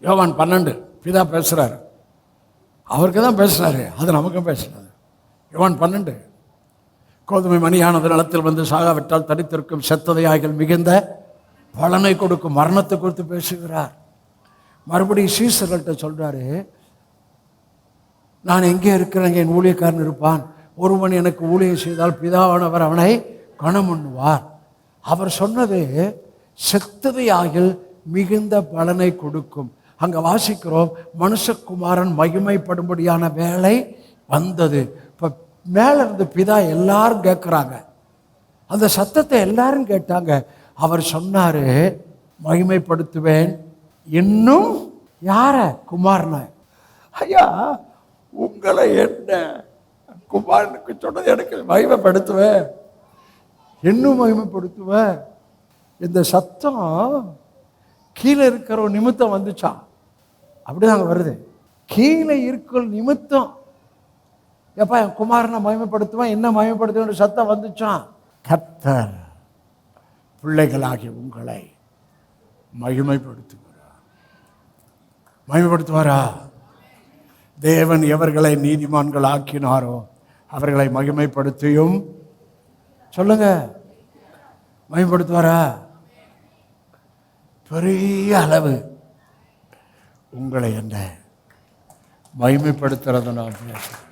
யோவான் 12 பிதா பேசுகிறார். அவருக்கு தான் பேசுகிறாரு, அது நமக்கும் பேசுகிறாரு. யோவான் 12 கோதுமை மணியானது நிலத்தில் வந்து சாகாவிட்டால் தரித்திருக்கும், செத்ததையாய்கள் மிகுந்த பலனை கொடுக்கும். மரணத்தை குறித்து பேசுகிறார். மறுபடியும் சீசர்கள்ட்ட சொல்கிறாரு, நான் எங்கே இருக்கிறேங்க, என் ஊழியக்காரன் இருப்பான். ஒருவன் எனக்கு ஊழியம் செய்தால் பிதாவானவர் அவனை கனம் பண்ணுவார். அவர் சொன்னது செத்ததையாகில் மிகுந்த பலனை கொடுக்கும். அங்கே வாசிக்கிறோம், மனுஷகுமாரன் மகிமைப்படும்படியான வேலை வந்தது. இப்போ மேலே இருந்து பிதா எல்லாரும் கேட்குறாங்க, அந்த சத்தத்தை எல்லாரும் கேட்டாங்க. அவர் சொன்னார், மகிமைப்படுத்துவேன் இன்னும். யார? குமாரனை. ஐயா, உங்களை என்ன குமாரனுக்கு சொன்னது எனக்கு மகிமைப்படுத்துவேன், இன்னும் மகிமைப்படுத்துவேன். இந்த சத்தம் கீழே இருக்கிற ஒரு நிமித்தம் வந்துச்சா? அப்படிதாங்க வருது. கீழே இருக்கிற நிமித்தம் எப்பா என் குமாரனை மகிமைப்படுத்துவேன், என்ன மகிமைப்படுத்துவேன் சத்தம் வந்துச்சான். கர்த்தர் பிள்ளைகளாகி உங்களை மகிமைப்படுத்துவாரா? தேவன் எவர்களை நீதிமான்கள் ஆக்கினாரோ அவர்களை மகிமைப்படுத்தியும், சொல்லுங்க, மகிமைப்படுத்துவாரா? பெரிய அளவு உங்களை என்ன மகிமைப்படுத்துறதை நான் பேசுகிறேன்.